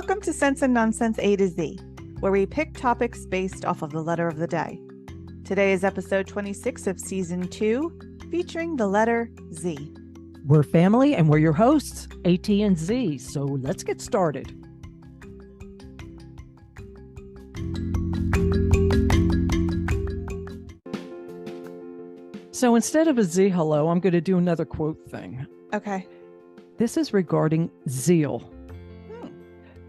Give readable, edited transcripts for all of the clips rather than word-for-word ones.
Welcome to Sense and Nonsense A to Z, where we pick topics based off of the letter of the day. Today is episode 26 of season 2, featuring the letter Z. We're family and we're your hosts, AT and Z. So let's get started. So instead of a Z hello, I'm going to do another quote thing. Okay. This is regarding zeal.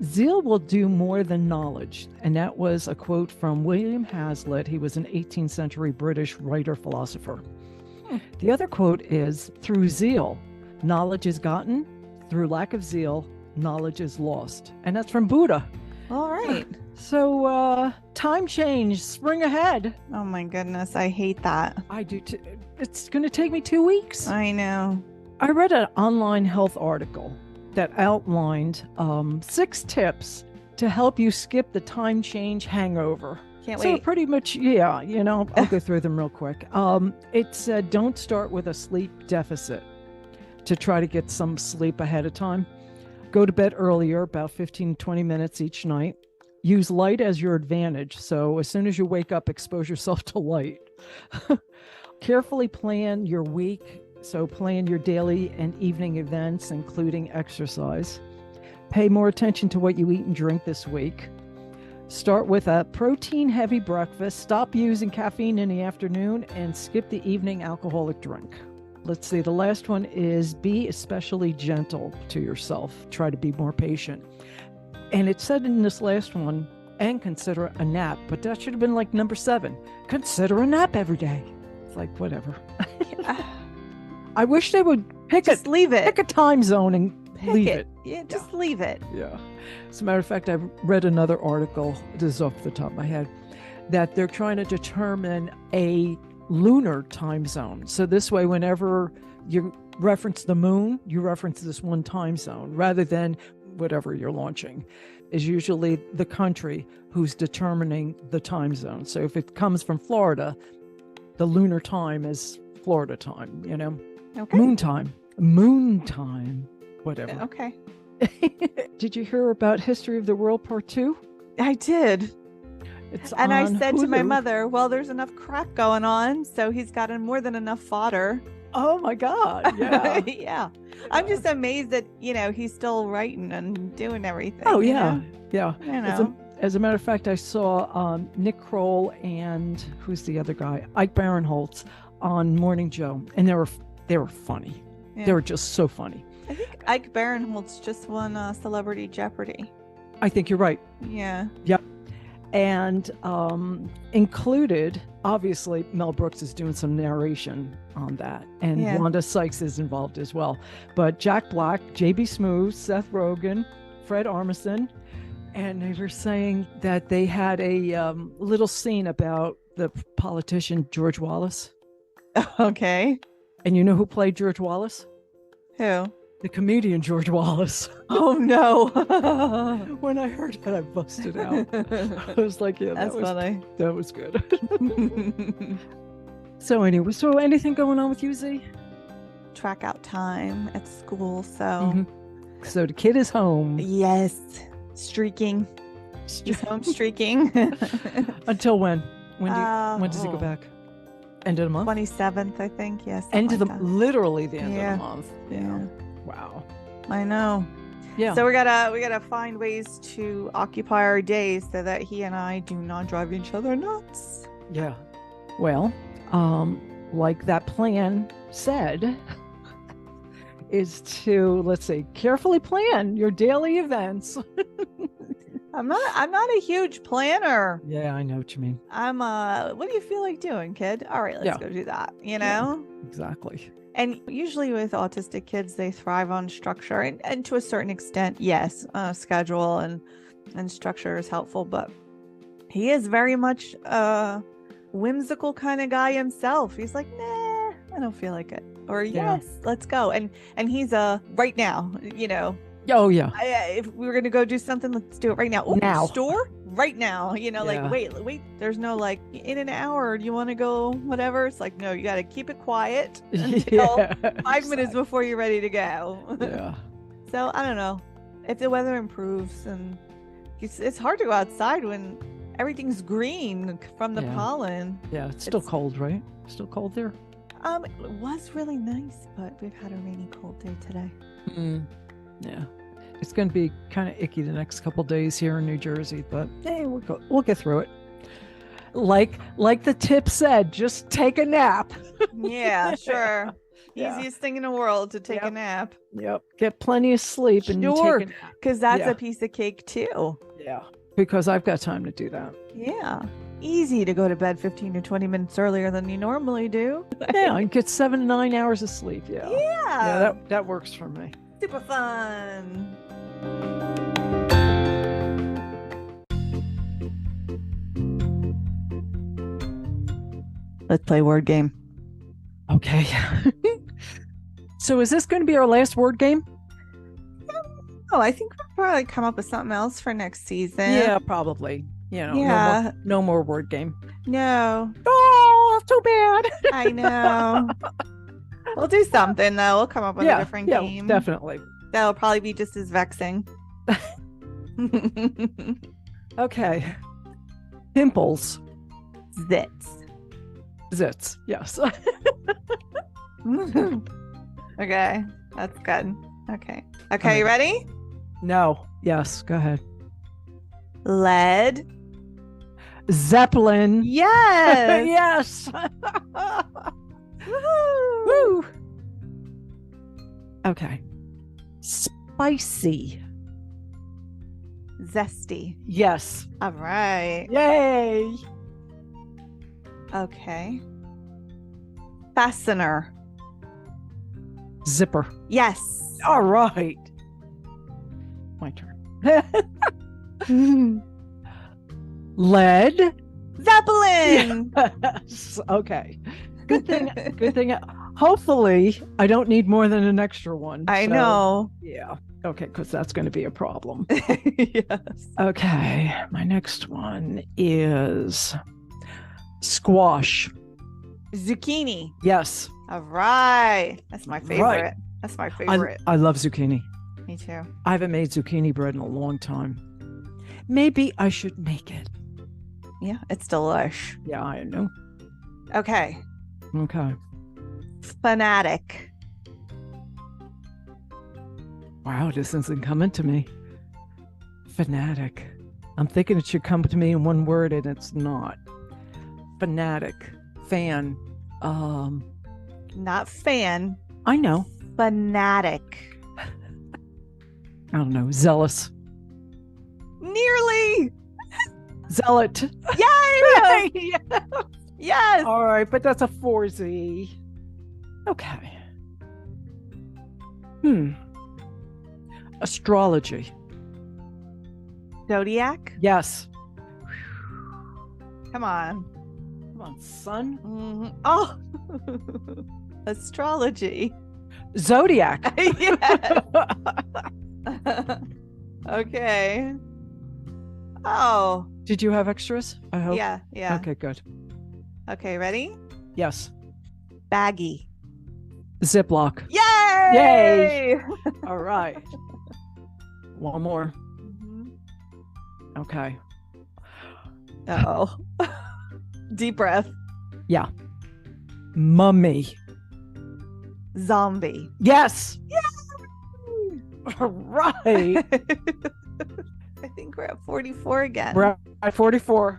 Zeal will do more than knowledge. And that was a quote from William Hazlitt. He was an 18th century British writer, philosopher. The other quote is, through zeal, knowledge is gotten. Through lack of zeal, knowledge is lost. And that's from Buddha. All right. So time change, spring ahead. Oh my goodness, I hate that. I do too. It's going to take me 2 weeks. I know. I read an online health article that outlined 6 tips to help you skip the time change hangover. Can't So wait. pretty much, yeah, I'll go through them real quick. It said don't start with a sleep deficit to try to get some sleep ahead of time. Go to bed earlier, about 15, 20 minutes each night. Use light as your advantage. So as soon as you wake up, expose yourself to light. Carefully plan your week. So plan your daily and evening events, including exercise. Pay more attention to what you eat and drink this week. Start with a protein-heavy breakfast. Stop using caffeine in the afternoon and skip the evening alcoholic drink. Let's see, the last one is be especially gentle to yourself. Try to be more patient. And it said in this last one, and consider a nap, but that should have been like number 7. Consider a nap every day. It's like, whatever. I wish they would Just leave it. pick a time zone and leave it. Yeah, just leave it. Yeah. As a matter of fact, I read another article, this is off the top of my head, that they're trying to determine a lunar time zone. So this way, whenever you reference the moon, you reference this one time zone rather than whatever you're launching is usually the country who's determining the time zone. So if it comes from Florida, the lunar time is Florida time, Okay. moon time, whatever. Okay. Did you hear about History of the World Part 2? I did. It's And I on said to my Hulu. mother, well, there's enough crap going on, so he's got more than enough fodder. Oh my God. Yeah. Yeah. I'm just amazed that, he's still writing and doing everything. Oh, you yeah. know? Yeah. You know. As a matter of fact, I saw Nick Kroll and who's the other guy? Ike Barinholtz on Morning Joe. And they were funny. Yeah. They were just so funny. I think Ike Barinholtz just won Celebrity Jeopardy. I think you're right. Yeah. Yep. And included, obviously, Mel Brooks is doing some narration on that. And Yeah. Wanda Sykes is involved as well. But Jack Black, J.B. Smoove, Seth Rogen, Fred Armisen, and they were saying that they had a little scene about the politician George Wallace. Okay. And you know who played George Wallace? Who? The comedian George Wallace. Oh, no. When I heard that, I busted out. I was like, yeah, That's funny. that was good. So anyway, anything going on with you, Z? Track out time at school, so Mhm. So the kid is home. yes, streaking. He's home streaking. Until when? When does he go back? End of the month? 27th, I think. Yes. End of the like literally the end Yeah. of the month. Yeah. Wow. that. I know. Yeah. So we gotta find ways to occupy our days so that he and I do not drive each other nuts. Yeah. Well, like that plan said, is to, let's say, carefully plan your daily events. I'm not a huge planner. Yeah, I know what you mean. What do you feel like doing, kid? All right, let's Yeah. go do that. You know? Exactly. And usually with autistic kids, they thrive on structure and to a certain extent, yes, schedule and structure is helpful, but he is very much a whimsical kind of guy himself. He's like, nah, I don't feel like it. Or Yeah. yes, let's go. And he's right now, Oh, yeah. if we were going to go do something, let's do it right now. Oh, Now. store right now, Yeah. like, wait, there's no like in an hour. Do you want to go whatever? It's like, no, you got to keep it quiet until Yeah, 5 minutes before you're ready to go. Yeah. So I don't know. if the weather improves, and it's hard to go outside when everything's green from the pollen. Yeah, it's still cold, right? Still cold there? It was really nice, but we've had a rainy, cold day today. Yeah. It's going to be kind of icky the next couple days here in New Jersey, but hey, we'll get through it. Like the tip said, just take a nap. Yeah, sure. Easiest thing in the world to take a nap. Yep. Get plenty of sleep and take a nap. Because that's a piece of cake too. Yeah. Because I've got time to do that. Yeah. Easy to go to bed 15 to 20 minutes earlier than you normally do. Yeah, and get 7 to 9 hours of sleep. Yeah. Yeah. That works for me. Super fun. Let's play word game. Okay. So is this going to be our last word game? Oh, I think we'll probably come up with something else for next season. Yeah, probably. No more word game. No. Oh, too bad. I know. We'll do something though. We'll come up with a different game. Definitely. That'll probably be just as vexing. Okay. Pimples. Zits. Yes. Okay. That's good. Okay, you ready? No. Yes, go ahead. Led Zeppelin. Yes. Yes. Woo. Okay. Spicy. Zesty. Yes. All right. Yay. Okay. Fastener. Zipper. Yes. All right. My turn. Lead Zeppelin. Yes. Okay. Good thing. Hopefully I don't need more than an extra one. I know. Yeah. Okay, because that's going to be a problem. Yes. Okay. My next one is squash. Zucchini. Yes. All right. That's my favorite. Right. That's my favorite. I love zucchini. Me too. I haven't made zucchini bread in a long time. Maybe I should make it. Yeah, it's delish. Yeah, I know. Okay. Okay. Fanatic. Wow, this isn't coming to me. Fanatic. I'm thinking it should come to me in one word, and it's not. Fanatic. Fan. Not fan. I know. Fanatic. I don't know. Zealous. Nearly. Zealot. Yay! Yes. All right, but that's a 4Z. Okay. Astrology. Zodiac. Yes. Come on. Come on, son. Mm-hmm. Oh. Astrology. Zodiac. Yes. Okay. Oh. Did you have extras? I hope. Yeah. Okay, good. Okay, ready? Yes. Baggy. Ziploc. Yay! Yay! All right. One more. Mm-hmm. Okay. Uh-oh. Deep breath. Yeah. Mummy. Zombie. Yes. Yay! All right. I think we're at 44 again. We're at 44.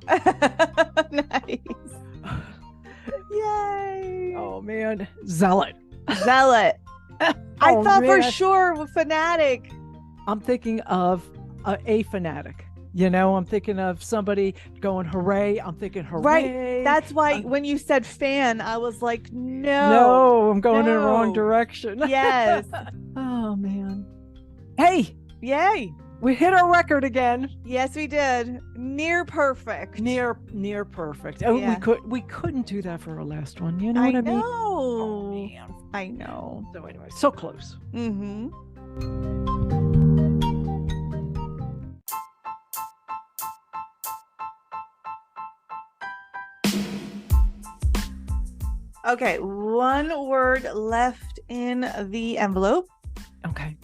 Nice. Yay. Oh, man. Zealot. I thought for sure fanatic. I'm thinking of a fanatic. I'm thinking of somebody going hooray. I'm thinking hooray. Right. That's why when you said fan, I was like, no. No, I'm going in the wrong direction. Yes. Oh, man. Hey. Yay. We hit our record again. Yes, we did. Near perfect. Near perfect. Oh, Yeah. we couldn't do that for our last one. You know what I mean? Know. Oh, man. I know. So anyway, so close. Mm-hmm. Okay, one word left in the envelope. Okay.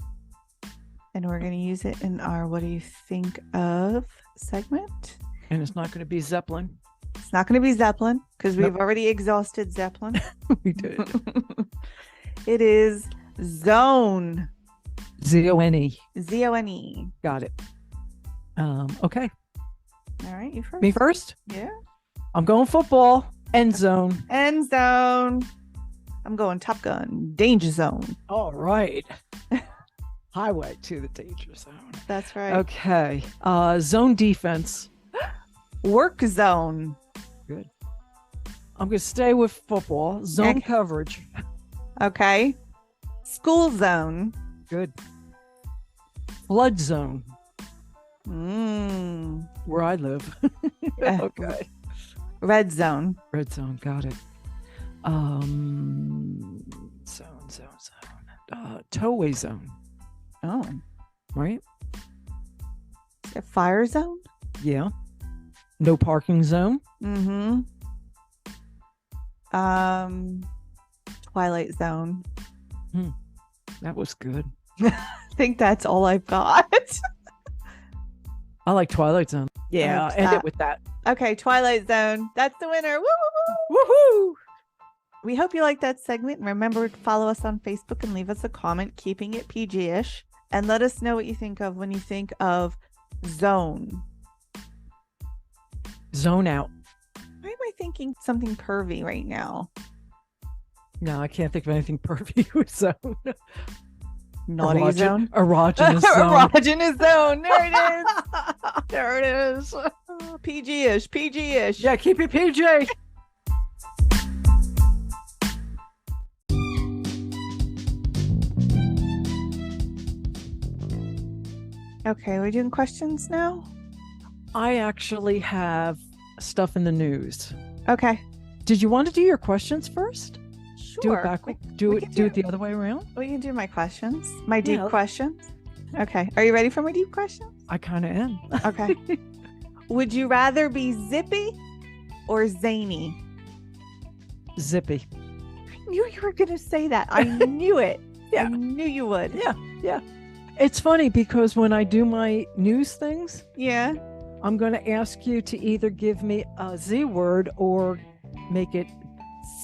And we're going to use it in our What Do You Think Of segment. And it's not going to be Zeppelin. It's not going to be Zeppelin because we've Nope. already exhausted Zeppelin. We did. It is Zone. Zone. Zone. Got it. Okay. All right, you first. Me first? Yeah. I'm going football. End zone. End zone. I'm going Top Gun. Danger Zone. All right. Highway to the danger zone. That's right. Okay. Zone defense. Work Zone. Good. I'm going to stay with football. Zone Okay. coverage. Okay. School Zone. Good. Flood zone, Mm. where I live. Okay. Red Zone. Red zone. Got it. Zone. Towaway zone. Oh. Right? Fire Zone. Yeah. No parking zone. Mm-hmm. Twilight Zone. That was good. I think that's all I've got. I like Twilight Zone. Yeah, end it with that. Okay, Twilight Zone. That's the winner. Woo, woo, woo. Woohoo! We hope you liked that segment. And remember to follow us on Facebook and leave us a comment, keeping it PG-ish. And let us know what you think of when you think of zone. Zone out. Why am I thinking something pervy right now? No, I can't think of anything pervy with zone. Naughty zone? Erogenous zone. Erogenous zone. There it is. There it is. PG-ish. PG-ish. Yeah, keep it PG. Okay, we're doing questions now? I actually have stuff in the news. Okay. Did you want to do your questions first? Sure. Do it backward. Do we it. can Do it the other way around. We can do my questions. My deep Yeah. questions. Okay. Are you ready for my deep questions? I kind of am. Okay. Would you rather be zippy or zany? Zippy. I knew you were going to say that. I knew it. Yeah. I knew you would. Yeah. It's funny because when I do my news things, Yeah. I'm going to ask you to either give me a Z word or make it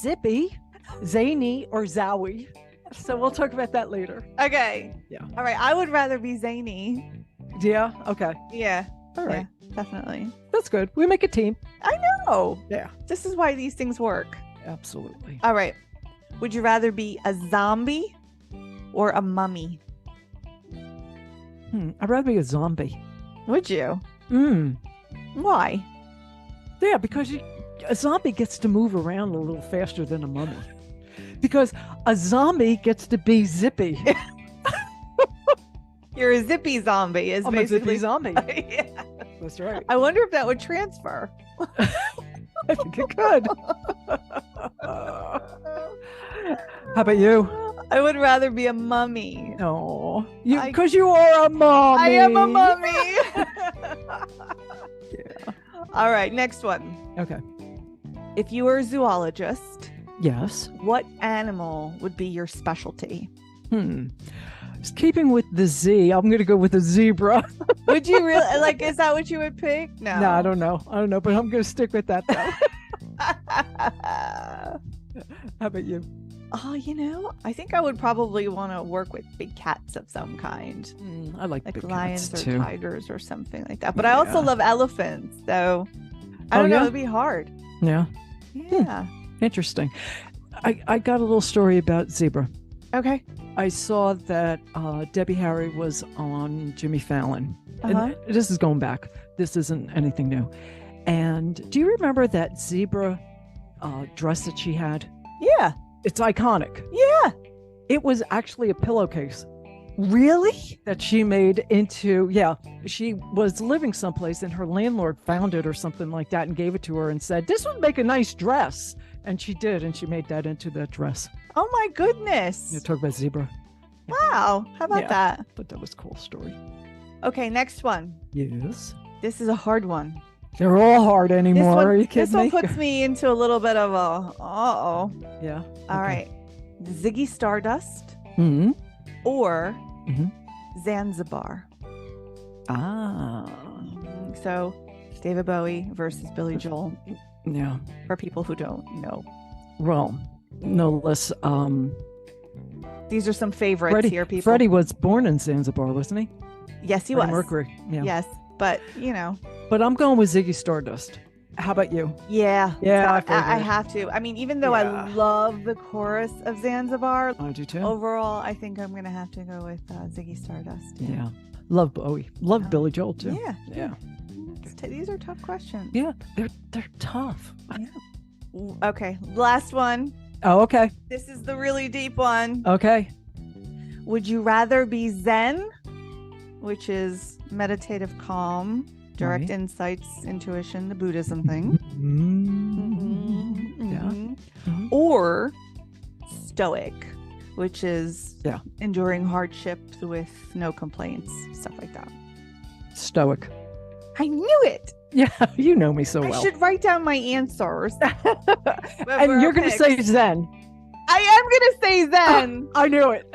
zippy, zany, or zowie. So we'll talk about that later. Okay. Yeah. All right. I would rather be zany. Yeah. Okay. Yeah. All right. Yeah, definitely. That's good. We make a team. Oh, Yeah. this is why these things work. Absolutely. All right. Would you rather be a zombie or a mummy? I'd rather be a zombie. Would you? Mm. Why? Yeah, because a zombie gets to move around a little faster than a mummy. Because a zombie gets to be zippy. You're a zippy zombie. Is I'm a basically zippy zombie. Yeah. That's right. I wonder if that would transfer. I think it could. How about you? I would rather be a mummy. No, because you are a mommy. I am a mummy. Yeah. All right, next one. Okay. If you were a zoologist, Yes. what animal would be your specialty? Just keeping with the Z, I'm going to go with a zebra. Would you really like? Is that what you would pick? No. No, I don't know, but I'm going to stick with that though. How about you? Oh, I think I would probably want to work with big cats of some kind, I like like big lions cats or too. tigers or something like that. But I also Yeah. love elephants, so I Oh, don't know. yeah? It'd be hard. Yeah, Yeah. interesting. I got a little story about zebra. Okay. I saw that Debbie Harry was on Jimmy Fallon. Uh-huh. And this is going back. This isn't anything new. And do you remember that zebra dress that she had? Yeah. It's iconic. Yeah. It was actually a pillowcase Really? that she made into, she was living someplace and her landlord found it or something like that and gave it to her and said, this would make a nice dress. And she did. And she made that into that dress. Oh my goodness. You talk about zebra. Wow. How about Yeah. that? But that was a cool story. Okay, next one. Yes. This is a hard one. They're all hard anymore. Are you This kidding one me? puts me into a little bit of a uh-oh. Yeah. All right. Ziggy Stardust Mm-hmm. or Mhm. Zanzibar. Ah. So David Bowie versus Billy Joel, Yeah. for people who don't know. Well, no less. These are some favorites here, people. Freddie was born in Zanzibar, wasn't he? Yes, he Freddie was. Mercury. Yeah. Yes, but you know. But I'm going with Ziggy Stardust. How about you? Yeah. Yeah, I have to. I mean, even though I love the chorus of Zanzibar, I do too. overall, I think I'm going to have to go with Ziggy Stardust. Yeah. Love Bowie. Love Billy Joel too. Yeah. Yeah. These are tough questions. Yeah, they're tough. Yeah. Okay, last one. Oh, okay. This is the really deep one. Okay. Would you rather be Zen, which is meditative calm, direct insights, intuition, the Buddhism thing, Yeah. or Stoic, which is enduring hardships with no complaints, stuff like that? Stoic. I knew it. Yeah, you know me so well. I should write down my answers. And you're going to say Zen. I am going to say Zen. I knew it.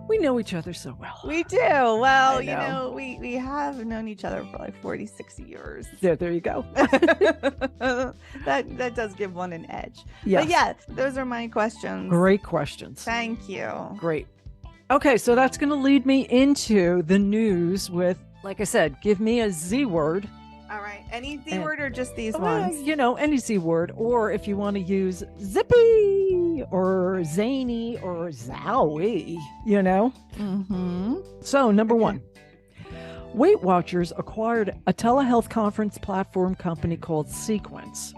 We know each other so well. We do. Well, you know, we have known each other for like 46 years. Yeah, there you go. that does give one an edge. Yes. But yeah, those are my questions. Great questions. Thank you. Great. Okay, so that's going to lead me into the news with, like I said, give me a Z word. All right. Any Z word or just these ones? You know, any Z word. Or if you want to use zippy or zany or zowie, you know? Mm-hmm. So, number one, Weight Watchers acquired a telehealth conference platform company called Sequence,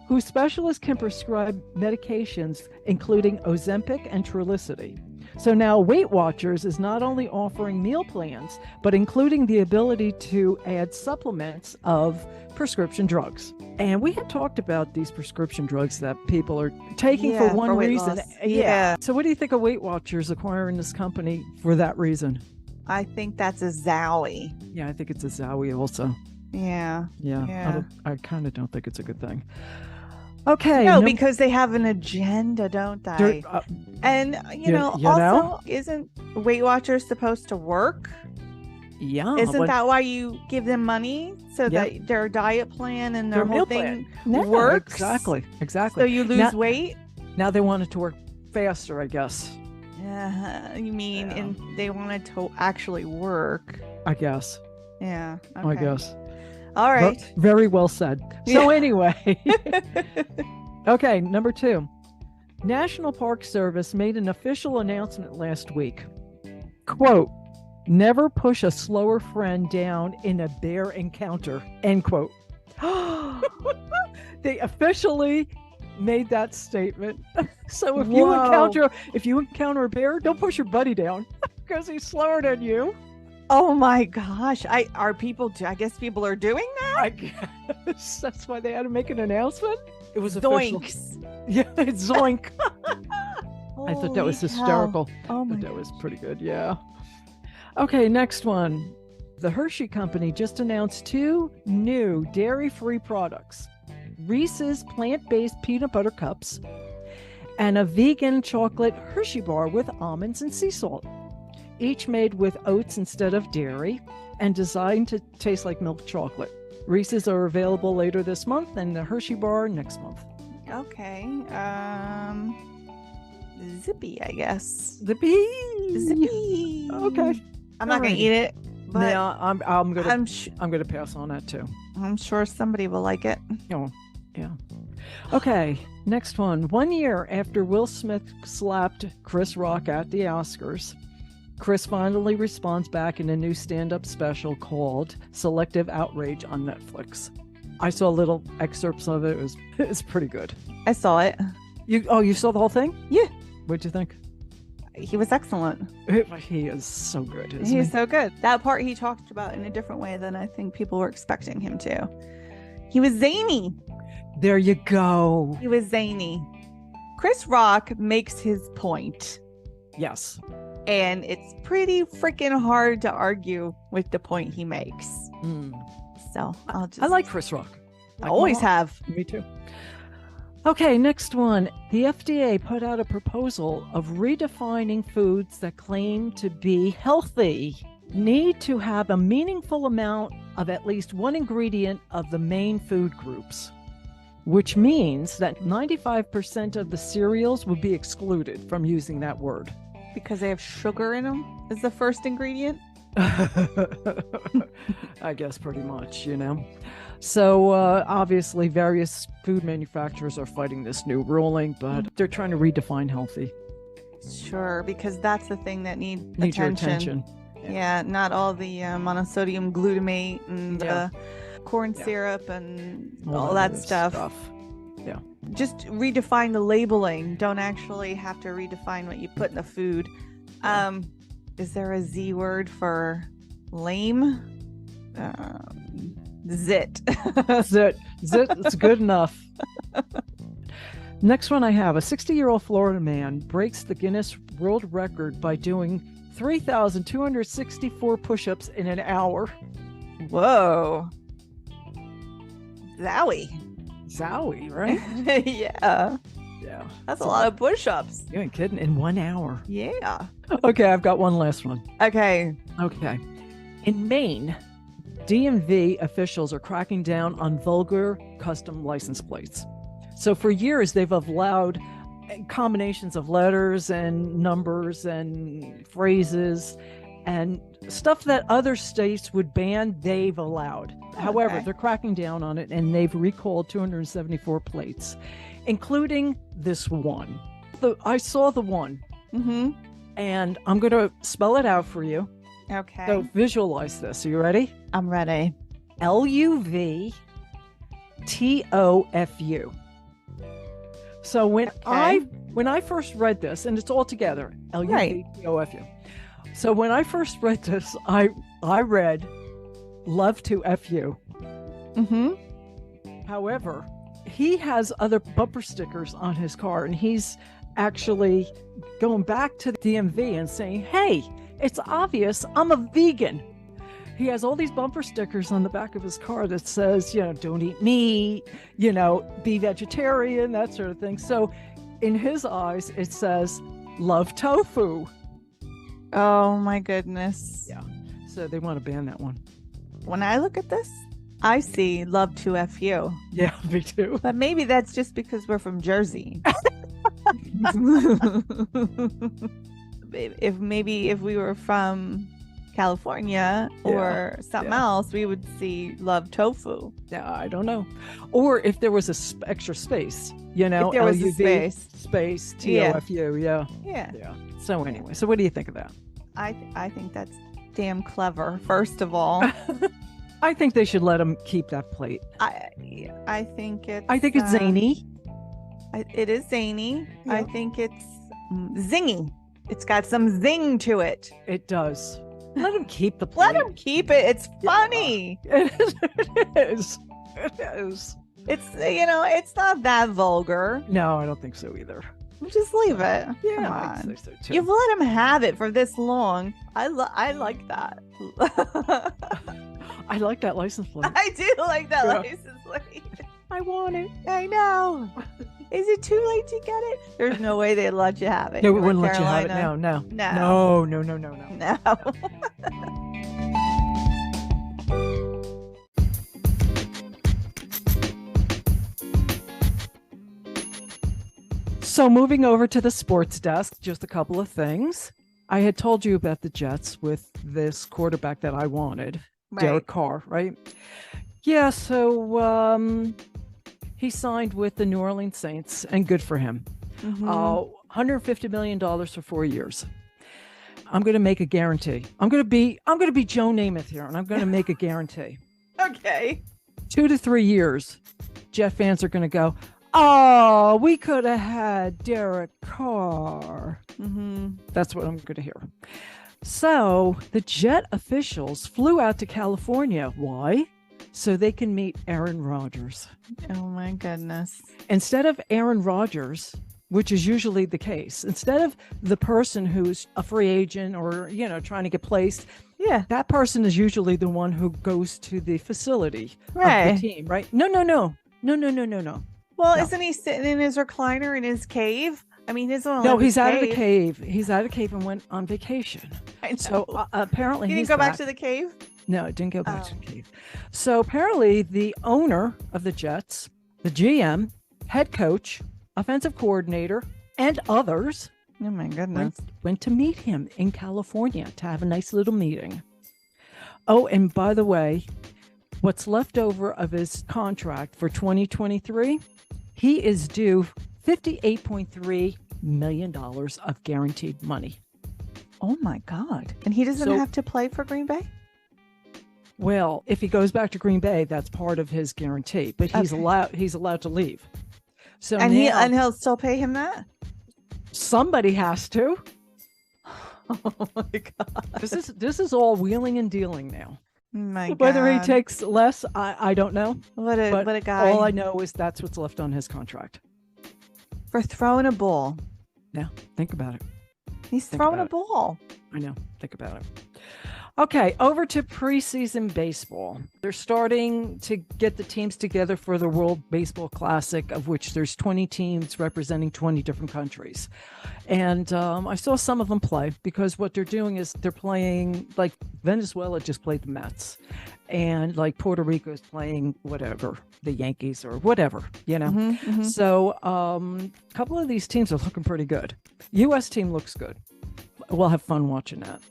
whose specialists can prescribe medications including Ozempic and Trulicity. So now Weight Watchers is not only offering meal plans, but including the ability to add supplements of prescription drugs. And we had talked about these prescription drugs that people are taking for one reason. Yeah. So what do you think of Weight Watchers acquiring this company for that reason? I think that's a zowie. Yeah, I think it's a zowie also. Yeah. I kind of don't think it's a good thing. Okay. No, because they have an agenda, don't they? And, you know, isn't Weight Watchers supposed to work? Yeah. Isn't that why you give them money? So that their diet plan and their whole thing works? Exactly. So you lose weight? Now they want it to work faster, I guess. You mean they want it to actually work? I guess. Yeah. Okay. I guess. All right. Very well said. So anyway. Okay, number 2. National Park Service made an official announcement last week. Quote, never push a slower friend down in a bear encounter. End quote. They officially made that statement. So if you encounter a bear, don't push your buddy down because he's slower than you. Oh my gosh. I guess people are doing that? I guess that's why they had to make an announcement. It was Zoinks. Official. Yeah, it's zoink. I thought that was hysterical. Oh my That was pretty good. Yeah. Okay, next one. The Hershey Company just announced 2 new dairy-free products. Reese's plant-based peanut butter cups and a vegan chocolate Hershey bar with almonds and sea salt. Each made with oats instead of dairy and designed to taste like milk chocolate. Reese's are available later this month and the Hershey bar next month. Okay. Zippy, I guess. Zippy. Okay. I'm not going to eat it. But yeah, I'm gonna pass on that too. I'm sure somebody will like it. Oh, yeah. Okay, next one. 1 year after Will Smith slapped Chris Rock at the Oscars, Chris finally responds back in a new stand-up special called Selective Outrage on Netflix. I saw little excerpts of it. It was pretty good. I saw it. You saw the whole thing? Yeah. What'd you think? He was excellent. He is so good, isn't he? He's so good. That part he talked about in a different way than I think people were expecting him to. He was zany. There you go. He was zany. Chris Rock makes his point. Yes. And it's pretty freaking hard to argue with the point he makes. So I like Chris Rock. I always have. Me too. Okay, next one. The FDA put out a proposal of redefining foods that claim to be healthy. Need to have a meaningful amount of at least one ingredient of the main food groups, which means that 95% of the cereals would be excluded from using that word. Because they have sugar in them is the first ingredient? I guess pretty much, you know. So obviously various food manufacturers are fighting this new ruling, but they're trying to redefine healthy. Sure, because that's the thing that needs Your attention. attention. Yeah, not all the monosodium glutamate and corn syrup and all that stuff. Yeah. Just redefine the labeling. Don't actually have to redefine what you put in the food. Is there a Z word for lame? Zit. Zit. It's good enough. Next one I have, a 60-year-old Florida man breaks the Guinness World Record by doing 3,264 push-ups in an hour. Whoa. Zowie, right? Yeah. That's a lot of push-ups. You ain't kidding. In 1 hour. Yeah. Okay, I've got one last one. Okay. In Maine, DMV officials are cracking down on vulgar custom license plates. So for years, they've allowed combinations of letters and numbers and phrases and stuff that other states would ban, they've allowed. Okay. However, they're cracking down on it, and they've recalled 274 plates, including this one. I saw the one, and I'm going to spell it out for you. Okay. So visualize this. Are you ready? I'm ready. LUVTOFU. So when I first read this, and it's all together, LUVTOFU. So when I first read this, I read love to FU. However, he has other bumper stickers on his car, and he's actually going back to the DMV and saying, hey, it's obvious I'm a vegan. He has all these bumper stickers on the back of his car that says, don't eat meat, be vegetarian, that sort of thing. So in his eyes, it says, love tofu. Oh my goodness. Yeah. So they want to ban that one. When I look at this, I see love to FU. Yeah, me too. But maybe that's just because we're from Jersey. If we were from California or something else, we would see love tofu. Yeah, I don't know. Or if there was a extra space, if there was a space TOFU, yeah. So anyway, so what do you think of that? I think that's damn clever. First of all, I think they should let them keep that plate. I think it's zany. It is zany. Yeah. I think it's zingy. It's got some zing to it. It does. Let them keep the plate. Let them keep it. It's funny. It is. It's it's not that vulgar. No, I don't think so either. Just leave it. Yeah, Come on. I'd say so too. You've let him have it for this long. I like that. I like that license plate. I do like that license plate. I want it. I know. Is it too late to get it? There's no way they'd let you have it. No, we wouldn't let you have it. No. No. So moving over to the sports desk, just a couple of things. I had told you about the Jets with this quarterback that I wanted, Derek Carr, right? Yeah, so he signed with the New Orleans Saints, and good for him. $150 million for 4 years. I'm going to make a guarantee. I'm going to be Joe Namath here, and I'm going to make a guarantee. Okay. 2 to 3 years, Jet fans are going to go, oh, we could have had Derek Carr. That's what I'm going to hear. So the Jet officials flew out to California. Why? So they can meet Aaron Rodgers. Oh my goodness. Instead of Aaron Rodgers, which is usually the case, instead of the person who's a free agent or, trying to get placed, that person is usually the one who goes to the facility of the team, right? No. Well, No. isn't he sitting in his recliner in his cave? I mean, he's on No, he's out of the cave. He's out of the cave and went on vacation. I know. So apparently he he's didn't go back back. to the cave. No, it didn't go back Oh. to the cave. So apparently the owner of the Jets, the GM, head coach, offensive coordinator, and others Oh my goodness. went to meet him in California to have a nice little meeting. Oh, and by the way, what's left over of his contract for 2023, he is due $58.3 million of guaranteed money. Oh my God. And he doesn't So- have to play for Green Bay? Well, if he goes back to Green Bay, that's part of his guarantee, but he's Okay. allowed to leave. So And now he'll still pay him that? somebody has to. Oh my God. This is all wheeling and dealing now. My God. Whether he takes less, I don't know. what a But guy. all I know is that's what's left on his contract. For throwing a ball. Yeah, think about it. He's Think throwing a about it. ball. I know. Think about it. Okay, over to preseason baseball. They're starting to get the teams together for the World Baseball Classic, of which there's 20 teams representing 20 different countries. And I saw some of them play because what they're doing is they're playing, like Venezuela just played the Mets, and like Puerto Rico is playing whatever, the Yankees or whatever, you know. Mhm, mhm. So a couple of these teams are looking pretty good. U.S. team looks good. We'll have fun watching that.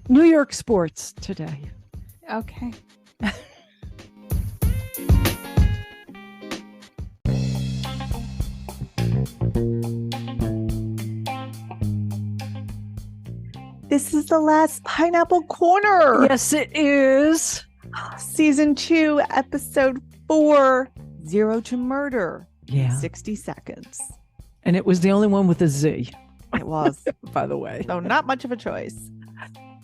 New York sports today. Okay. This is the last Pineapple Corner. Yes, it is. Season 2, episode 4, Zero to Murder. Yeah. 60 seconds. And it was the only one with a Z, It was. by the way. So not much of a choice.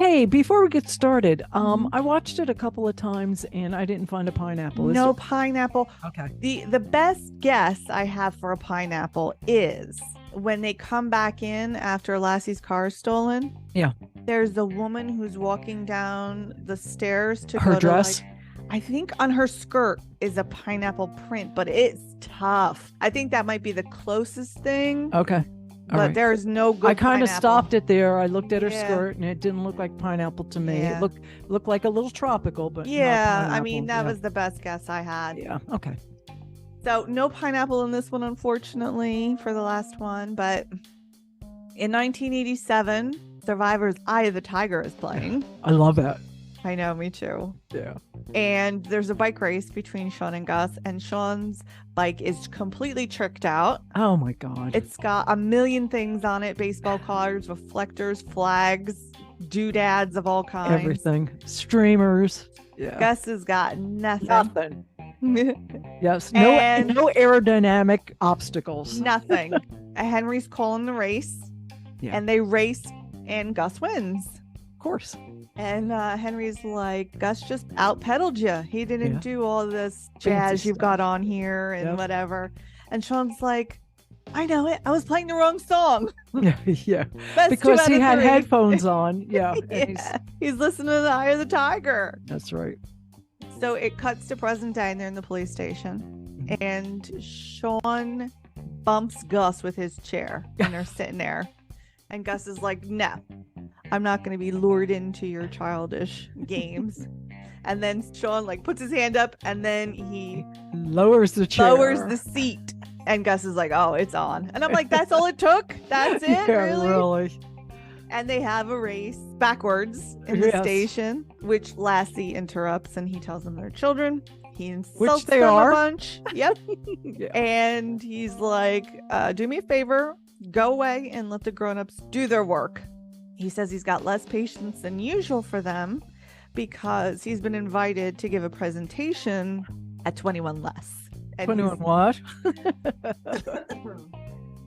Hey, before we get started, I watched it a couple of times and I didn't find a pineapple. Is No there- pineapple. Okay. The best guess I have for a pineapple is when they come back in after Lassie's car is stolen. Yeah. There's the woman who's walking down the stairs to Her go dress? to, like, I think on her skirt is a pineapple print, but it's tough. I think that might be the closest thing, Okay. but right. there's no good I kind of pineapple. stopped it there. I looked at her Yeah. skirt and it didn't look like pineapple to me. Yeah. It looked like a little tropical, but not Yeah, I pineapple. mean, that Yeah. was the best guess I had. Yeah. Okay. So no pineapple in this one, unfortunately, for the last one. But in 1987, Survivor's Eye of the Tiger is playing. I love that. I know, me too. Yeah. And there's a bike race between Sean and Gus, and Sean's bike is completely tricked out. Oh my God. It's got a million things on it: baseball cards, reflectors, flags, doodads of all kinds. Everything. Streamers. Yeah. Gus has got nothing. Nothing. Yes. No. And- No aerodynamic obstacles. Nothing. Henry's calling the race, Yeah. and they race, and Gus wins. Of course. And Henry's like, Gus just out-pedaled you. He didn't Yeah. do all this jazz Fancy you've got on here and Yep. whatever. And Sean's like, I know it. I was playing the wrong song. Yeah. Yeah. Best Because 2 out he of had 3. headphones on. Yeah. and Yeah. He's listening to the Eye of the Tiger. That's right. So it cuts to present day, and they're in the police station. Mm-hmm. And Sean bumps Gus with his chair, and they're sitting there. And Gus is like, no, I'm not going to be lured into your childish games. And then Sean like puts his hand up, and then he Lowers the chair. lowers the seat. And Gus is like, oh, it's on. And I'm like, that's all it took? That's it? Yeah, really? And they have a race backwards in the Yes. station, which Lassie interrupts, and he tells them they're children. He insults they them are. a bunch. Yep. Yeah. And he's like, do me a favor, go away and let the grown-ups do their work. He says he's got less patience than usual for them because he's been invited to give a presentation at 21 Less. And 21 what?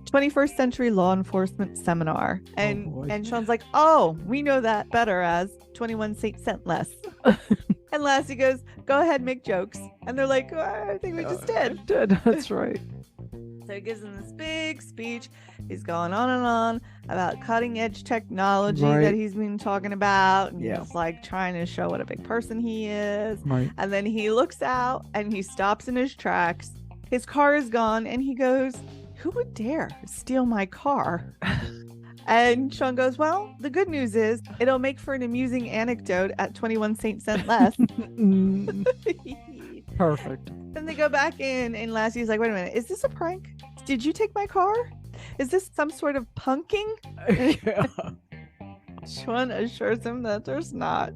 21st Century Law Enforcement Seminar. And boy. and Sean's like, oh, we know that better as 21 Cent Less. And Lassie goes, go ahead, make jokes. And they're like, oh, I think we just did. That's right. So he gives them this big speech. He's going on and on about cutting edge technology Right. that he's been talking about. And Yeah. he's like trying to show what a big person he is. Right. And then he looks out and he stops in his tracks His car is gone, and he goes, "Who would dare steal my car?" And Sean goes, "Well, the good news is it'll make for an amusing anecdote at 21 cent less." Perfect. Then they go back in, and Lassie's like, "Wait a minute, is this a prank? Did you take my car? Is this some sort of punking?" Yeah. Sean assures him that there's not.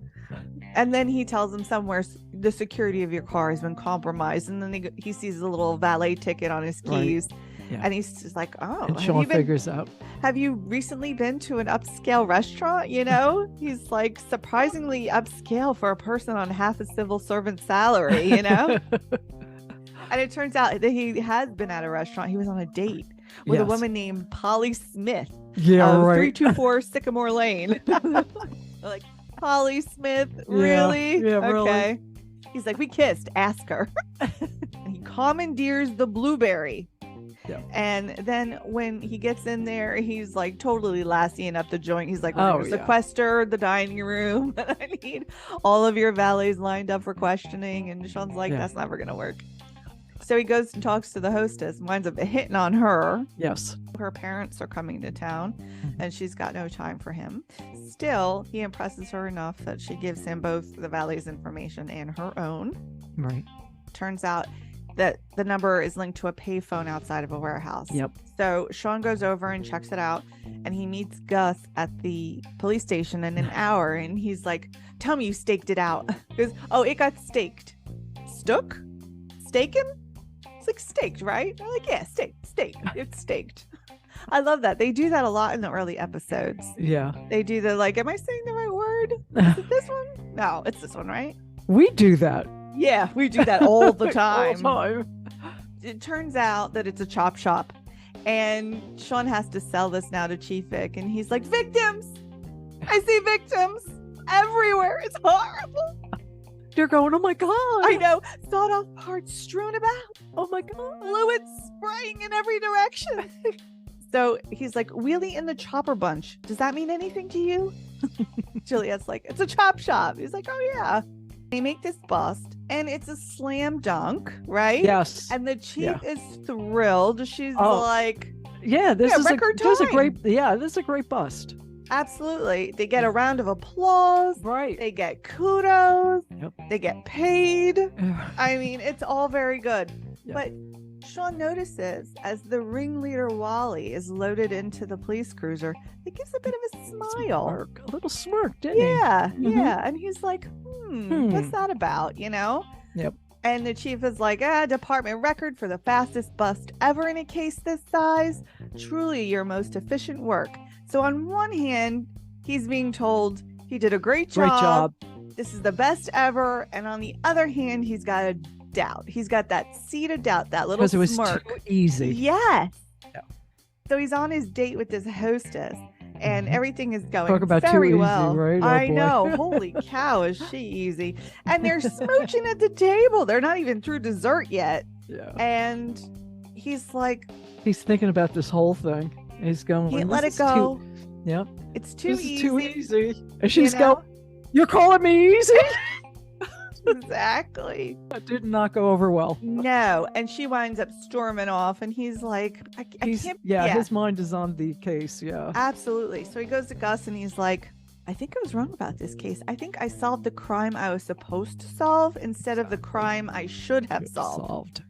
And then he tells him somewhere the security of your car has been compromised. And then he sees a little valet ticket on his keys. Right. Yeah. And he's just like, "Oh." And Sean figures out. "Have you recently been to an upscale restaurant?" You know, he's like, surprisingly upscale for a person on half a civil servant salary, you know? And it turns out that he has been at a restaurant. He was on a date with a woman named Polly Smith. Yeah, of right. 324 Sycamore Lane. Like, Polly Smith, really? Yeah, okay. Really. He's like, "We kissed, ask her." And he commandeers the blueberry. Yeah. And then when he gets in there, he's like totally lassying up the joint. He's like, "We're going to sequester the dining room. I need all of your valets lined up for questioning." And Sean's like, "That's never going to work." So he goes and talks to the hostess, winds up hitting on her. Yes. Her parents are coming to town, and she's got no time for him. Still, he impresses her enough that she gives him both the valet's information and her own. Right. Turns out that the number is linked to a payphone outside of a warehouse. Yep. So Sean goes over and checks it out, and he meets Gus at the police station in an hour, and he's like, "Tell me you staked it out." He goes, "Oh, it got staked." "Stook? Staken?" It's like, "Staked, right?" They're like, "Yeah, staked. It's staked." I love that. They do that a lot in the early episodes. Yeah. They do the like, "Am I saying the right word? Is it this one?" No, it's this one, right? We do that. Yeah, we do that all the time. All the time. It turns out that it's a chop shop, and Sean has to sell this now to Chief Vic, and he's like, "Victims! I see victims everywhere. It's horrible." You're going, "Oh my God." I know. Sawed off parts strewn about. Oh my God. Fluid spraying in every direction. So he's like, "Wheelie in the chopper bunch. Does that mean anything to you?" Juliet's like, "It's a chop shop." He's like, "Oh yeah." They make this bust, and it's a slam dunk, right? Yes. And the chief is thrilled. She's like, this is a great, this is a great bust. Absolutely. They get a round of applause. Right. They get kudos. Yep. They get paid. I mean, it's all very good. Yep. But Sean notices as the ringleader Wally is loaded into the police cruiser, it gives a bit of a smile. A little smirk, didn't he? Yeah. And he's like, what's that about, you know? Yep. And the chief is like, department record for the fastest bust ever in a case this size. Truly your most efficient work. So on one hand, he's being told he did a great job. This is the best ever. And on the other hand, he's got a doubt. He's got that seed of doubt, that little smirk. Because it was too easy. Yes. Yeah. So he's on his date with this hostess, and everything is going Talk about very too easy, well. right? I know. Holy cow, is she easy? And they're smooching at the table. They're not even through dessert yet. Yeah. And he's like, he's thinking about this whole thing. He's going, can't let it go. It's too easy. Is too easy. And she's going, "You're calling me easy?" Exactly. That did not go over well. No. And she winds up storming off, and he's like, I can't. Yeah, his mind is on the case. Yeah. Absolutely. So he goes to Gus, and he's like, "I think I was wrong about this case. I think I solved the crime I was supposed to solve instead of the crime I should have solved."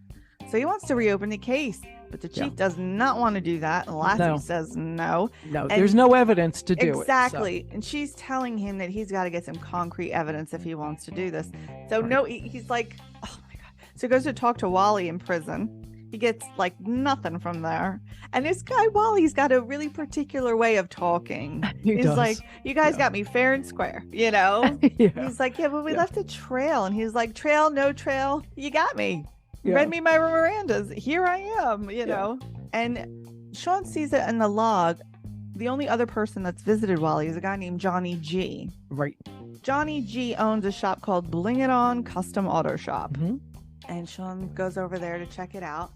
So he wants to reopen the case, but the chief does not want to do that. And Lassie says no. No, there's no evidence to do it. Exactly. And she's telling him that he's got to get some concrete evidence if he wants to do this. So no, he's like, oh my God. So he goes to talk to Wally in prison. He gets like nothing from there. And this guy, Wally's got a really particular way of talking. He's like, "You guys got me fair and square, you know?" He's like, but we left a trail. And he's like, "Trail, no trail. You got me. Read me my Mirandas. Here I am, you know." And Sean sees it in the log. The only other person that's visited Wally is a guy named Johnny G. Right. Johnny G owns a shop called Bling It On Custom Auto Shop. Mm-hmm. And Sean goes over there to check it out.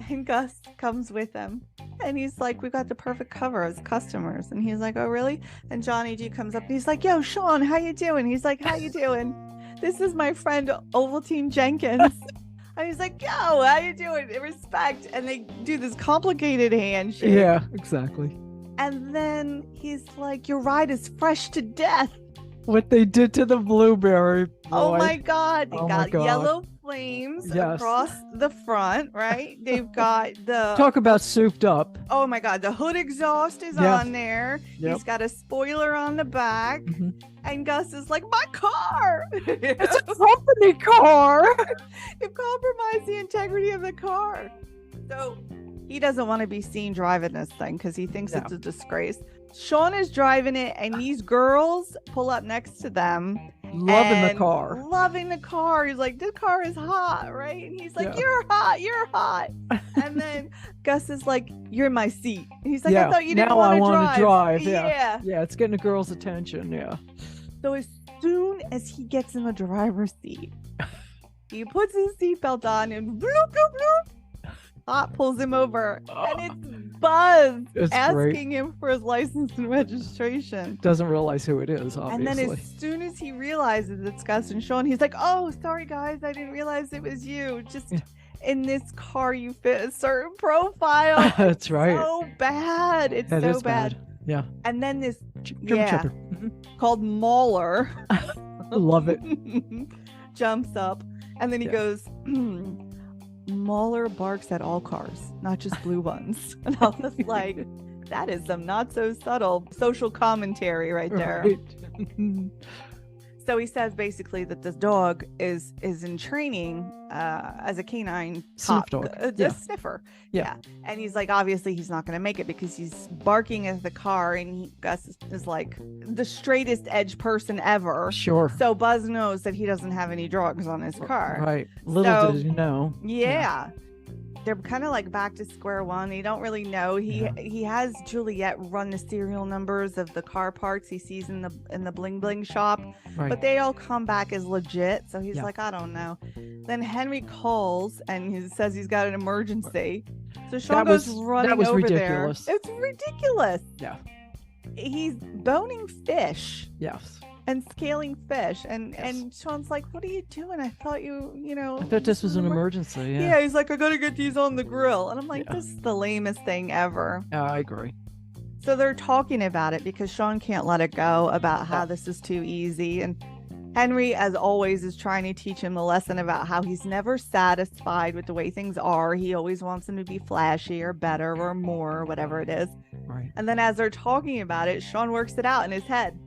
And Gus comes with him. And he's like, "We got the perfect cover as customers." And he's like, "Oh, really?" And Johnny G comes up and he's like, "Yo, Sean, how you doing?" He's like, "How you doing? This is my friend Ovaltine Jenkins." And he's like, yo, how you doing? Respect. And they do this complicated handshake. Yeah, exactly. And then he's like, your ride is fresh to death. What they did to the blueberry boy. Oh my God. They Oh my got God. yellow flames Yes. across the front, right? They've got the Talk about souped up. oh my God, the hood exhaust is Yes. on there. Yep. He's got a spoiler on the back. Mhm. And Gus is like, my car. It's a company car. You've compromised the integrity of the car. So he doesn't want to be seen driving this thing because he thinks No. it's a disgrace. Sean is driving it, and these girls pull up next to them. Loving the and car. Loving the car. He's like, this car is hot, right? And he's like, Yeah. you're hot, you're hot. And then Gus is like, you're in my seat. And he's like, Yeah, I thought you didn't now want I to wanna drive. drive, yeah. Yeah. Yeah, it's getting a girl's attention. Yeah. So as soon as he gets in the driver's seat, he puts his seatbelt on and bloop, bloop, bloop. Hot pulls him over. And it's Buzz It's asking him for his license and registration. Doesn't realize who it is, obviously. And then as soon as he realizes it's Gus and Sean, he's like, oh, sorry, guys. I didn't realize it was you. Just in this car, you fit a certain profile. That's right. So bad. It's That so is bad. Yeah. And then this, German yeah, Shepherd. Mhm. called Mauler. Love it. Jumps up. And then he Yeah. goes, Mauler barks at all cars, not just blue ones. And I was like, that is some not so subtle social commentary right there. Right. So he says basically that this dog is in training as a canine Sniff top, dog. a Yeah. sniffer. Yeah. And he's like, obviously he's not going to make it because he's barking at the car, and Gus is like the straightest edge person ever. Sure. So Buzz knows that he doesn't have any drugs on his car. Right. Little So, did you know. Yeah. They're kind of like back to square one. They don't really know. He has Juliet run the serial numbers of the car parts he sees in the bling bling shop, Right. but they all come back as legit. So he's Yeah. like, I don't know. Then Henry calls and he says he's got an emergency. So Sean goes running that was over ridiculous. there. It's ridiculous. Yeah. He's boning fish Yes. and scaling fish, and Yes. Sean's like, what are you doing? I thought you know. I thought this was an emergency. Yeah. Yeah, he's like, I gotta get these on the grill. And I'm like, Yeah. this is the lamest thing ever. I agree. So they're talking about it because Sean can't let it go about how Yeah. this is too easy. And Henry, as always, is trying to teach him the lesson about how he's never satisfied with the way things are. He always wants them to be flashy or better or more, whatever it is. Right. And then as they're talking about it, Sean works it out in his head.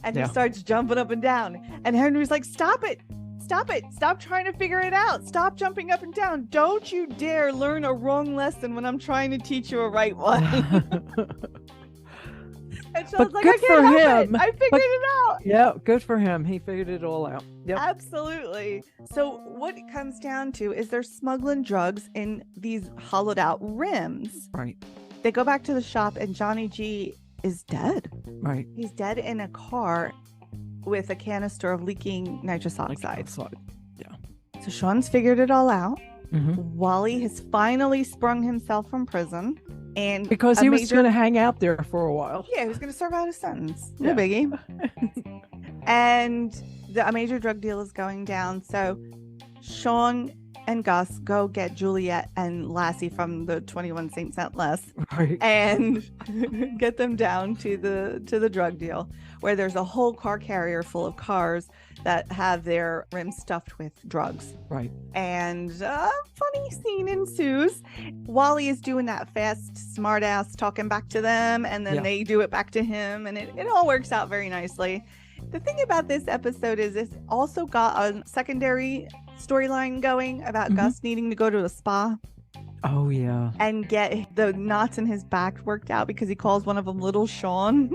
And Yeah. he starts jumping up and down. And Henry's like, stop it. Stop it. Stop trying to figure it out. Stop jumping up and down. Don't you dare learn a wrong lesson when I'm trying to teach you a right one. And Sean's But like, good I can't for help him. it. I figured But- it out. Yeah, good for him. He figured it all out. Yep. Absolutely. So what it comes down to is they're smuggling drugs in these hollowed out rims. Right. They go back to the shop and Johnny G is dead. Right. He's dead in a car with a canister of leaking nitrous Like oxide. outside. So Sean's figured it all out. Mhm. Wally has finally sprung himself from prison. And Because a he was major- going to hang out there for a while. Yeah, he was going to serve out his sentence. No Yeah. biggie. And a major drug deal is going down. So Sean and Gus go get Juliet and Lassie from the 21 Saint Less Right. and get them down to the drug deal, where there's a whole car carrier full of cars that have their rims stuffed with drugs. Right. And a funny scene ensues. Wally is doing that fast, smart ass talking back to them, and then Yeah. they do it back to him, and it all works out very nicely. The thing about this episode is it's also got a secondary storyline going about Mhm. Gus needing to go to a spa Oh, yeah. and get the knots in his back worked out because he calls one of them Little Sean.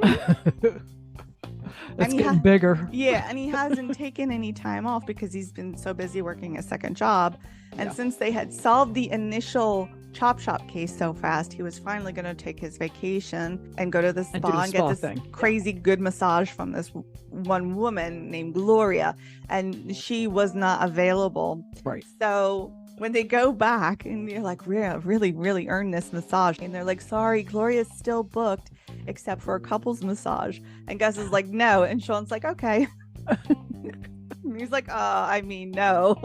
It's he getting bigger. Yeah, and he hasn't taken any time off because he's been so busy working a second job. And Yeah. since they had solved the initial chop shop case so fast, he was finally going to take his vacation and go to the And do spa the and get spa this thing. crazy good massage from this one woman named Gloria. And she was not available. Right. So when they go back and you're like, really earned this massage. And they're like, sorry, Gloria's still booked except for a couple's massage. And Gus is like, no. And Sean's like, okay. And he's like, I mean, no.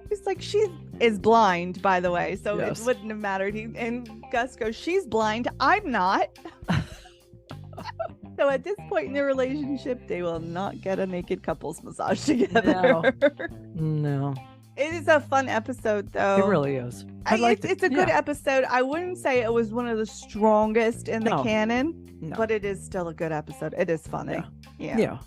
He's like, she is blind, by the way, so Yes. it wouldn't have mattered. And Gus goes, she's blind. I'm not. So at this point in their relationship, they will not get a naked couples massage together. No. It is a fun episode, though. It really is. It's a good episode. I wouldn't say it was one of the strongest in the canon, but it is still a good episode. It is funny. Yeah.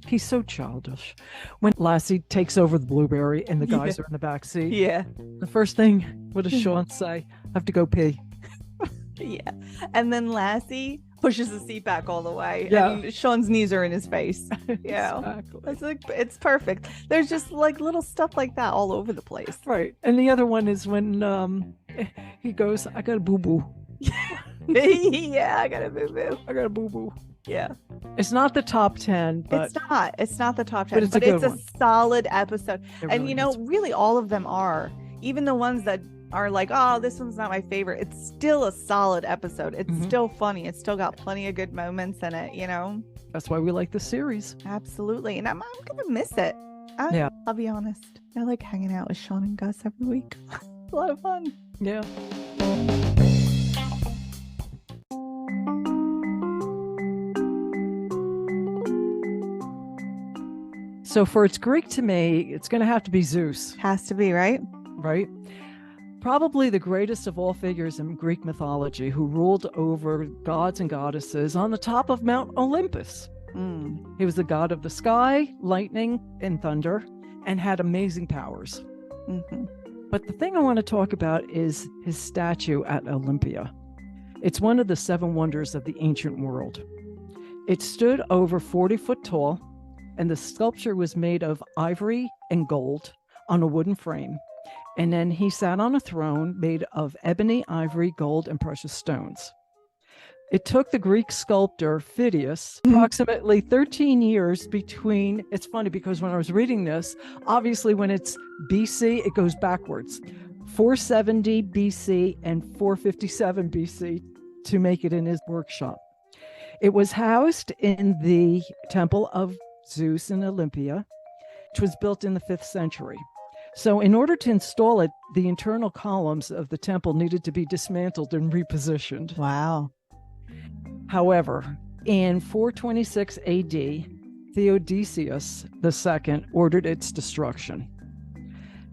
He's so childish. When Lassie takes over the blueberry and the guys are in the back seat. Yeah. The first thing, what does Sean say? I have to go pee. Yeah. And then Lassie pushes the seat back all the way. Yeah. And Sean's knees are in his face. Yeah. Exactly. It's like, it's perfect. There's just like little stuff like that all over the place. Right. And the other one is when he goes, I got a boo-boo. Yeah, I got a boo-boo. I got a boo-boo. Yeah. It's not the top 10, but it's not the top 10, but it's a solid episode. And really really all of them are, even the ones that are like, oh, this one's not my favorite, it's still a solid episode. It's still funny. It's still got plenty of good moments in it, That's why we like the series. Absolutely. And I'm gonna miss it. I'll be honest, I like hanging out with Sean and Gus every week. It's a lot of fun. Yeah. So for It's Greek to me, it's going to have to be Zeus. Has to be, right? Right? Probably the greatest of all figures in Greek mythology, who ruled over gods and goddesses on the top of Mount Olympus. He was the god of the sky, lightning, and thunder, and had amazing powers. But the thing I want to talk about is his statue at Olympia. It's one of the 7 wonders of the ancient world. It stood over 40 foot tall, and the sculpture was made of ivory and gold on a wooden frame. And then he sat on a throne made of ebony, ivory, gold, and precious stones. It took the Greek sculptor Phidias approximately 13 years between, it's funny because when I was reading this, obviously when it's BC, it goes backwards. 470 BC and 457 BC to make it in his workshop. It was housed in the Temple of Zeus in Olympia, which was built in the 5th century. So in order to install it, the internal columns of the temple needed to be dismantled and repositioned. Wow. However, in 426 AD, Theodosius II ordered its destruction.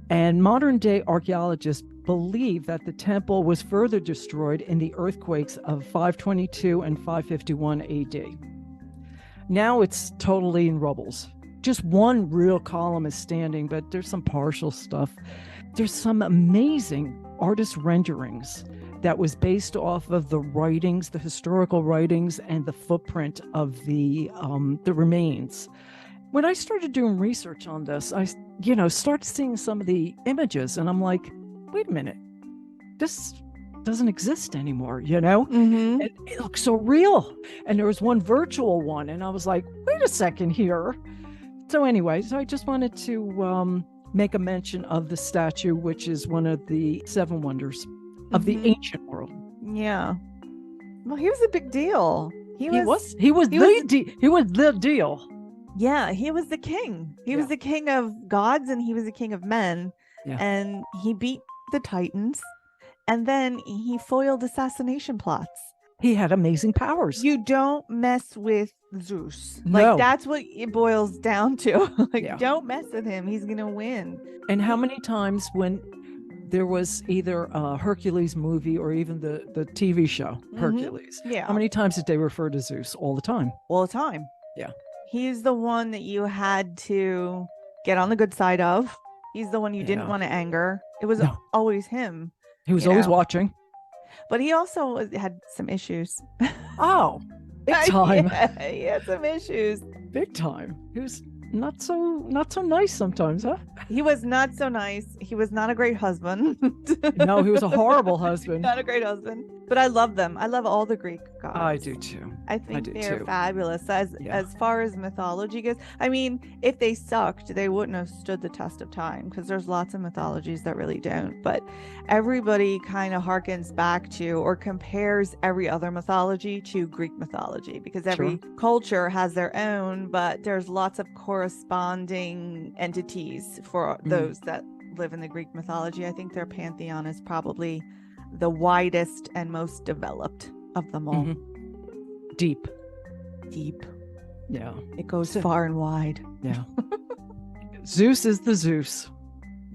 And modern-day archaeologists believe that the temple was further destroyed in the earthquakes of 522 and 551 AD. Now it's totally in rubbles. Just one real column is standing, but there's some partial stuff. There's some amazing artist renderings that was based off of the writings, the historical writings, and the footprint of the remains. When I started doing research on this, I started seeing some of the images, and I'm like, wait a minute, this doesn't exist anymore, It looks so real. And there was one virtual one, and I was like, wait a second here. So anyway, I just wanted to make a mention of the statue, which is one of the 7 wonders of the ancient world. Yeah. Well, he was a big deal. He was the deal. Yeah, he was the king. He was the king of gods, and he was the king of men. Yeah. And he beat the Titans, and then he foiled assassination plots. He had amazing powers. You don't mess with Zeus. No. Like, that's what it boils down to. Don't mess with him. He's going to win. And how many times when there was either a Hercules movie or even the TV show, Hercules, how many times did they refer to Zeus? All the time. All the time. Yeah. He's the one that you had to get on the good side of. He's the one you didn't want to anger. It was always him. He was always watching. But he also had some issues. Oh, big time. Yeah, he had some issues. Big time. He was not so nice sometimes, huh? He was not so nice. He was not a great husband. No, he was a horrible husband. Not a great husband. But I love them. I love all the Greek gods. I do too. I think they're fabulous. As far as mythology goes, I mean, if they sucked, they wouldn't have stood the test of time, because there's lots of mythologies that really don't. But everybody kind of harkens back to or compares every other mythology to Greek mythology, because every culture has their own, but there's lots of corresponding entities for those that live in the Greek mythology. I think their pantheon is probably the widest and most developed of them all. Deep. Yeah. It goes far and wide. Yeah. Zeus is the Zeus.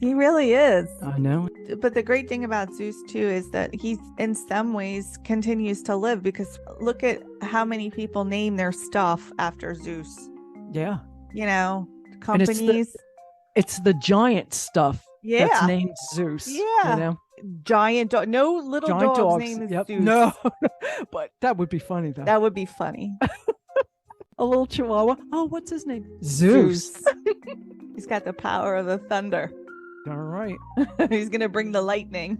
He really is. I know. But the great thing about Zeus too is that he in some ways continues to live, because look at how many people name their stuff after Zeus. Yeah. You know, companies. It's the giant stuff that's Yeah. named Zeus. Yeah. You know? Giant dog. No little Giant dog's dogs. name is Yep. Zeus. No. But that would be funny though. That would be funny. A little chihuahua. Oh, what's his name? Zeus. He's got the power of the thunder. All right. He's going to bring the lightning.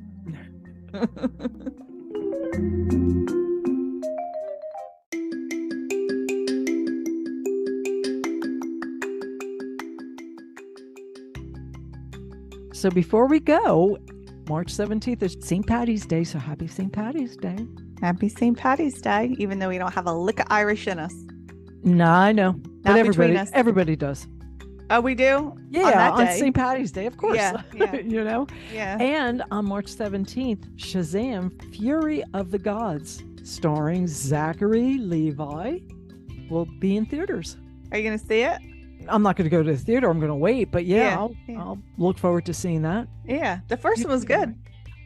So before we go, March 17th is St. Patty's Day. So happy St. Patty's Day. Happy St. Patty's Day, even though we don't have a lick of Irish in us. No, I know. But between us. everybody does. Oh, we do? Yeah, on St. Patty's Day, of course. Yeah. You know? Yeah. And on March 17th, Shazam! Fury of the Gods, starring Zachary Levi, will be in theaters. Are you going to see it? I'm not going to go to the theater. I'm going to wait. But Yeah. I'll look forward to seeing that. Yeah. The first one was good.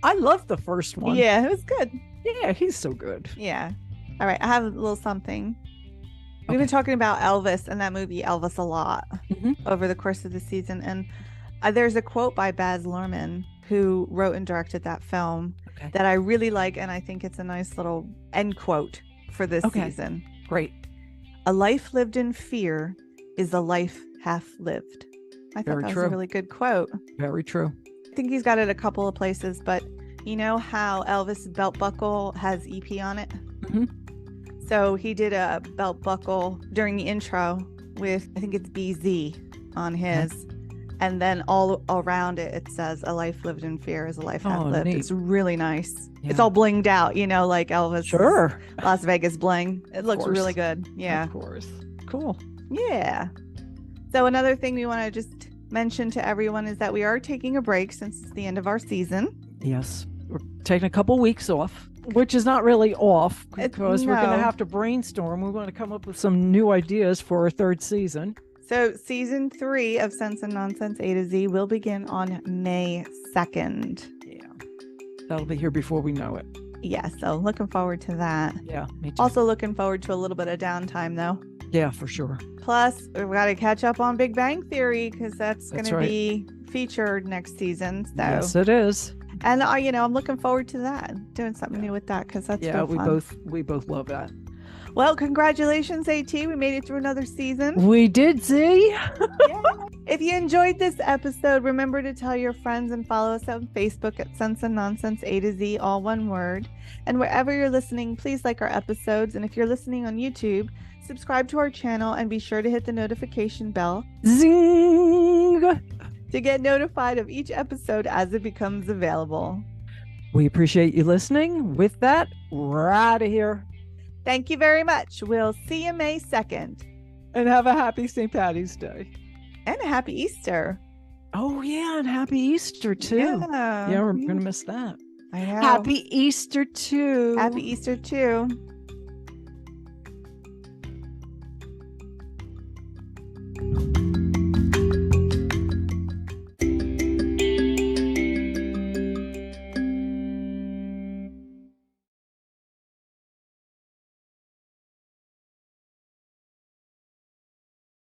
I loved the first one. Yeah, it was good. Yeah, he's so good. Yeah. All right. I have a little something. We've been talking about Elvis and that movie Elvis a lot over the course of the season. And there's a quote by Baz Luhrmann, who wrote and directed that film, that I really like. And I think it's a nice little end quote for this season. Great. A life lived in fear is a life half lived. I thought that was a really good quote. Very true. I think he's got it a couple of places, but you know how Elvis' belt buckle has EP on it? So he did a belt buckle during the intro with, I think it's BZ on his. And then all around it, it says, a life lived in fear is a life half lived. Neat. It's really nice. Yeah. It's all blinged out, you know, like Elvis. Sure. Las Vegas bling. It looks really good. Yeah. Of course. Cool. Yeah. So another thing we want to just mention to everyone is that we are taking a break since it's the end of our season. Yes. We're taking a couple weeks off, which is not really off, because we're going to have to brainstorm. We want to come up with some new ideas for our third season. So season 3 of Sense and Nonsense A to Z will begin on May 2nd. Yeah. That'll be here before we know it. Yeah. So looking forward to that. Yeah. Me too. Also looking forward to a little bit of downtime though. Yeah, for sure. Plus we've got to catch up on Big Bang Theory, because that's going to be featured next season. So. Yes, it is. And you know, I'm looking forward to that, doing something new with that, because that's yeah, fun. we both love that. Well, congratulations, AT. We made it through another season. We did, Z. Yeah. If you enjoyed this episode, remember to tell your friends and follow us on Facebook at Sense and Nonsense A to Z, all one word. And wherever you're listening, please like our episodes. And if you're listening on YouTube, subscribe to our channel and be sure to hit the notification bell. Zing! To get notified of each episode as it becomes available. We appreciate you listening. With that, we're out of here. Thank you very much. We'll see you May 2nd. And have a happy St. Patty's Day. And a happy Easter. Oh, yeah, and happy Easter, too. Yeah, we're going to miss that. I know. Happy Easter, too. Happy Easter, too.